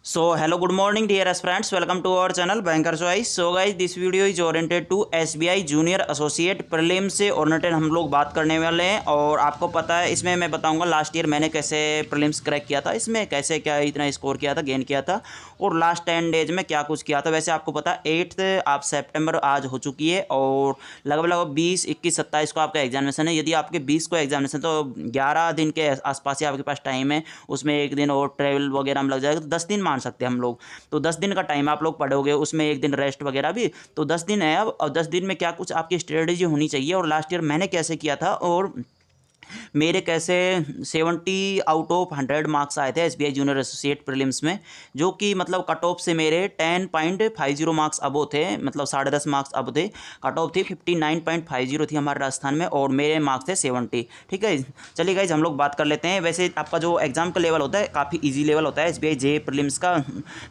So hello, good morning dear aspirants, welcome to our channel Banker Choice. So guys, this video is oriented to SBI Junior Associate Prelims से oriented हम लोग बात करने वाले हैं। और आपको पता है इसमें मैं बताऊंगा लास्ट ईयर मैंने कैसे प्रीलिम्स क्रैक किया था, इसमें कैसे क्या इतना स्कोर किया था, गेन किया था और लास्ट 10 डेज में क्या कुछ किया था। वैसे आपको पता है 8 आप सितंबर आज हो चुकी है और लगभग 20, 21, 27 को आपका एग्जामिनेशन है। यदि आपके 20 को एग्जामिनेशन तो 11 दिन के आसपास ही आपके पास टाइम है, उसमें एक दिन और ट्रेवल वगैरह में लग जाएगा तो 10 दिन मान सकते हैं हम लोग। तो 10 दिन का टाइम आप लोग पढ़ोगे, उसमें एक दिन रेस्ट वगैरह भी, तो 10 दिन है अब। और 10 दिन में क्या कुछ आपकी स्ट्रेटेजी होनी चाहिए और लास्ट ईयर मैंने कैसे किया था और मेरे कैसे 70 आउट ऑफ 100 मार्क्स आए थे एसबीआई जूनियर एसोसिएट प्रीलिम्स में, जो कि मतलब कट ऑफ से मेरे 10.50 मार्क्स अबो थे, मतलब 10.5 मार्क्स अब थे। कट ऑफ थी 59.50 थी हमारे राजस्थान में और मेरे मार्क्स थे 70। ठीक है, चलिए गाइज हम लोग बात कर लेते हैं। वैसे आपका जो एग्जाम का लेवल होता है काफ़ी ईजी लेवल होता है एसबीआई जे प्रीलिम्स का,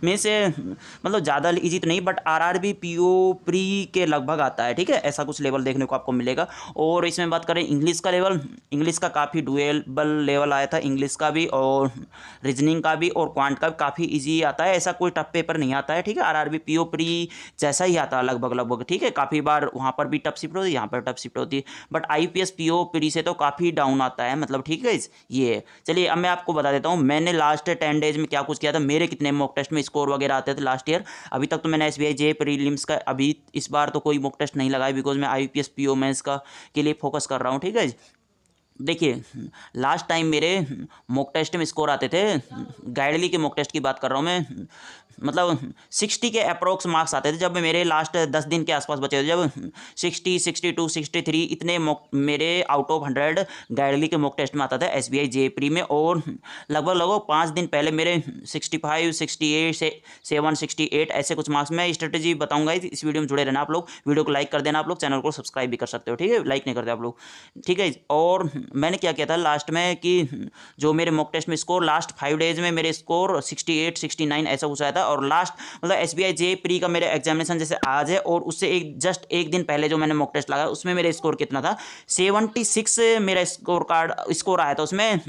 में से मतलब ज़्यादा ईजी तो नहीं बट आरआरबी पीओ प्री के लगभग आता है। ठीक है, ऐसा कुछ लेवल देखने को आपको मिलेगा। और इसमें बात करें इंग्लिश का लेवल, इंग्लिश का काफ़ी डुएबल लेवल आया था, इंग्लिश का भी और रीजनिंग का भी और क्वांट का भी काफ़ी इजी आता है, ऐसा कोई टफ पेपर नहीं आता है। ठीक है, आरआरबी पीओ प्री जैसा ही आता है लगभग। ठीक है, काफ़ी बार वहाँ पर भी टफ शिफ्ट होती है, यहाँ पर टफ शिफ्ट होती है, बट आईपीएस पीओ प्री से तो काफ़ी डाउन आता है, मतलब ठीक है ये। चलिए अब मैं आपको बता देता हूँ मैंने लास्ट 10 डेज में क्या कुछ किया था, मेरे कितने मॉक टेस्ट में स्कोर वगैरह आते थे लास्ट ईयर। अभी तक तो मैंने एसबीआई जे प्रीलिम्स का अभी इस बार तो कोई मॉक टेस्ट नहीं लगाया, बिकॉज मैं आईपीएस पीओ मेंस का के लिए फोकस कर रहा हूँ। ठीक है, देखिए लास्ट टाइम मेरे मॉक टेस्ट में स्कोर आते थे, गाइडली के मॉक टेस्ट की बात कर रहा हूँ मैं, मतलब 60 के अप्रोक्स मार्क्स आते थे जब मेरे लास्ट 10 दिन के आसपास बचे थे, जब 60, 62, 63 इतने मॉक मेरे आउट ऑफ 100 गाइडली के मॉक टेस्ट में आता था एसबीआई जे प्री में। और लगभग 5 दिन पहले मेरे 65, 68 से 7, 68 ऐसे कुछ मार्क्स। मैं स्ट्रेटेजी बताऊंगा, इस वीडियो में जुड़े रहना आप लोग, वीडियो को लाइक कर देना आप लोग, चैनल को सब्सक्राइब भी कर सकते हो। ठीक है, लाइक नहीं करते आप लोग। ठीक है, और मैंने क्या किया था लास्ट में कि जो मेरे मॉक टेस्ट में स्कोर लास्ट 5 डेज में मेरे स्कोर 68, 69 ऐसा कुछ आया था। और लास्ट मतलब एसबीआई जे प्री का मेरे एग्जामिनेशन जैसे आज है और उससे जस्ट एक दिन पहले जो मैंने मॉक टेस्ट लगाया उसमें मेरे स्कोर कितना था, 76 मेरा स्कोर आया था। उसमें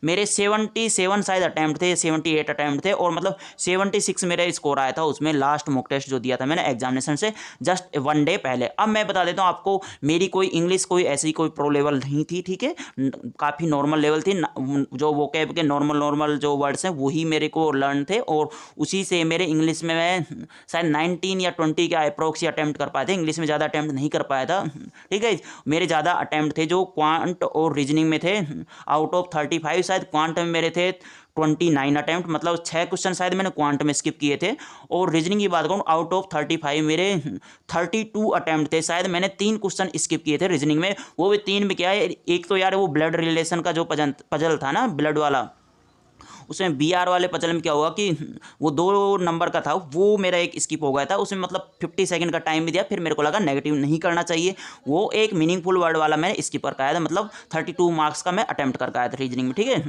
मेरे 77 शायद अटैम्प्ट थे, 78 अटैम्प्ट थे और मतलब 76 मेरा स्कोर आया था उसमें लास्ट मॉक टेस्ट जो दिया था मैंने एग्जामिनेशन से जस्ट 1 डे पहले। अब मैं बता देता हूँ आपको, मेरी कोई इंग्लिश कोई ऐसी कोई प्रो लेवल नहीं थी। ठीक है, काफ़ी नॉर्मल लेवल थी, जो वोकैब के नॉर्मल जो वर्ड्स हैं वही मेरे को लर्न थे और उसी से मेरे इंग्लिश में मैं शायद 19 या 20 के अप्रोक्स अटैम्प्ट कर पाए थे, इंग्लिश में ज़्यादा अटैम्प्ट नहीं कर पाया था। ठीक है, मेरे ज़्यादा अटैम्प्ट थे जो क्वांट और रीजनिंग में थे, आउट ऑफ 35 शायद क्वांट में मेरे थे 29 अटैम्प्ट, मतलब 6 क्वेश्चन शायद मैंने क्वांट में स्किप किए थे। और रीजनिंग की बात करूँ आउट ऑफ 35 मेरे 32 अटैम्प्ट थे, शायद मैंने 3 क्वेश्चन स्किप किए थे रीजनिंग में। वो भी 3 में क्या है, एक तो यार वो ब्लड रिलेशन का जो पजल था ना ब्लड वाला, उसमें बीआर वाले पजल में क्या हुआ कि वो 2 नंबर का था, वो मेरा एक स्किप हो गया था उसमें, मतलब 50 सेकंड का टाइम भी दिया, फिर मेरे को लगा नेगेटिव नहीं करना चाहिए, वो एक मीनिंगफुल वर्ड वाला मैंने स्किप करके आया था, मतलब 32 मार्क्स का मैं अटैम्प्ट करके आया था रीजनिंग में। ठीक है,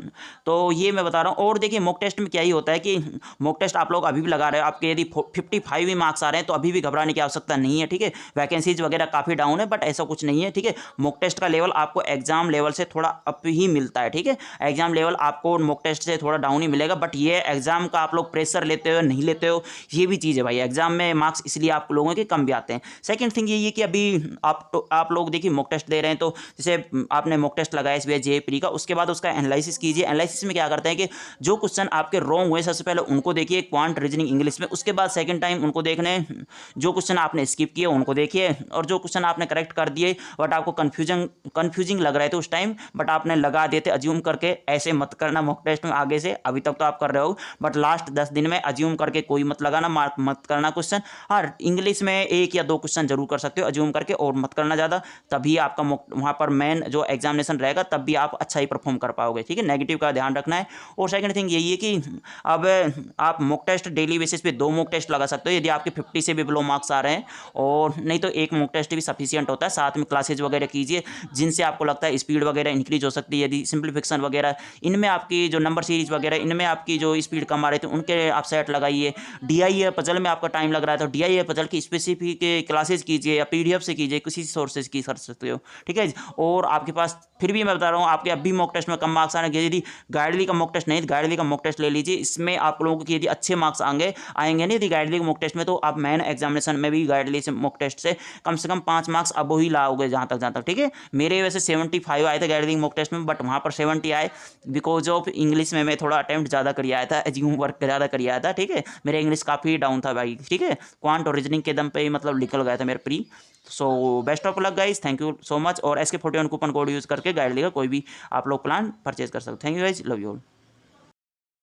तो ये मैं बता रहा हूँ। और देखिए मॉक टेस्ट में क्या ही होता है कि मॉक टेस्ट आप लोग अभी भी लगा रहे हो, आपके यदि 55 ही मार्क्स आ रहे हैं तो अभी भी घबराने की आवश्यकता नहीं है। ठीक है, वैकेंसीज वगैरह काफ़ी डाउन है बट ऐसा कुछ नहीं है। ठीक है, मॉक टेस्ट का लेवल आपको एग्जाम लेवल से थोड़ा अप ही मिलता है। ठीक है, एग्जाम लेवल आपको मॉक टेस्ट से थोड़ा डाउन ही मिलेगा, बट ये एग्जाम का आप लोग प्रेशर लेते हो नहीं लेते हो ये भी चीज़ है भाई, एग्जाम में मार्क्स इसलिए आप लोगों के कम भी आते हैं। सेकंड थिंग ये है कि अभी आप लोग देखिए मॉक टेस्ट दे रहे हैं, तो जैसे आपने मॉक टेस्ट लगाया एसबीआई जे प्री का, उसके बाद उसका एनालिसिस कीजिए। एनालिसिस में क्या करते हैं कि जो क्वेश्चन आपके रॉन्ग हुए सबसे पहले उनको देखिए क्वांट रीजनिंग इंग्लिश में, उसके बाद सेकंड टाइम उनको देखने जो क्वेश्चन आपने स्किप किए उनको देखिए, और जो क्वेश्चन आपने करेक्ट कर दिए बट आपको कन्फ्यूजिंग लग रहे थे उस टाइम बट आपने लगा दिए थे अज्यूम करके, ऐसे मत करना मॉक टेस्ट में आगे से। अभी तक तो आप कर रहे हो बट लास्ट 10 दिन में अज्यूम करके कोई मत लगाना, मार्क मत करना क्वेश्चन। हाँ, इंग्लिश में 1 या 2 क्वेश्चन जरूर कर सकते हो अज्यूम करके और मत करना ज़्यादा, तभी आपका वहाँ पर मेन जो एग्जामिनेशन रहेगा तब भी आप अच्छा ही परफॉर्म कर पाओगे। ठीक है, नेगेटिव का ध्यान रखना है। और सेकंड थिंग यही है कि अब आप मॉक टेस्ट डेली बेसिस पे 2 मॉक टेस्ट लगा सकते हो यदि आपके 50 से भी बिलो मार्क्स आ रहे हैं, और नहीं तो 1 मॉक टेस्ट भी सफिशियंट होता है। साथ में क्लासेज वगैरह कीजिए जिनसे आपको लगता है स्पीड वगैरह इंक्रीज हो सकती है, यदि सिंप्लीफिकेशन वगैरह इनमें आपकी जो नंबर सीरीज वगैरह वगैरह इनमें आपकी जो स्पीड कम आ रही थी उनके आप सेट लगाइए। DIA पजल में आपका टाइम लग रहा है तो DIA पजल की स्पेसिफिक क्लासेस कीजिए या PDF से कीजिए, किसी सोर्सेज की कर सकते हो, ठीक है। और आपके पास फिर भी मैं बता रहा हूँ आपके अभी मॉक टेस्ट में कम मार्क्स आने के, यदि गाइडली का मॉक टेस्ट नहीं, गाइडली का मॉक टेस्ट ले लीजिए। इसमें आप लोगों के यदि अच्छे मार्क्स आएंगे नहीं यदि गाइडली के मॉक टेस्ट में, तो आप मेन एग्जामिनेशन में भी गाइडली से मॉक टेस्ट से कम 5 मार्क्स अब ही लाओगे जहाँ तक, ठीक है। मेरे वैसे 75 आए थे गाइडली मॉक टेस्ट में, बट वहाँ पर 70 आए बिकॉज ऑफ इंग्लिश में मैं थोड़ा अटेम्प्ट ज़्यादा कर आया था, एज्यूम वर्क ज़्यादा कर आया था, ठीक है। मेरा इंग्लिश काफ़ी डाउन था भाई, ठीक है। क्वांट और रीजनिंग के दम पे मतलब निकल गया था मेरे pre. So best of luck guys, thank you so much. और SK41 कूपन कोड यूज़ करके गाइडली का कोई भी आप लोग प्लान परचेज कर सकते हो। Thank you guys, love you all.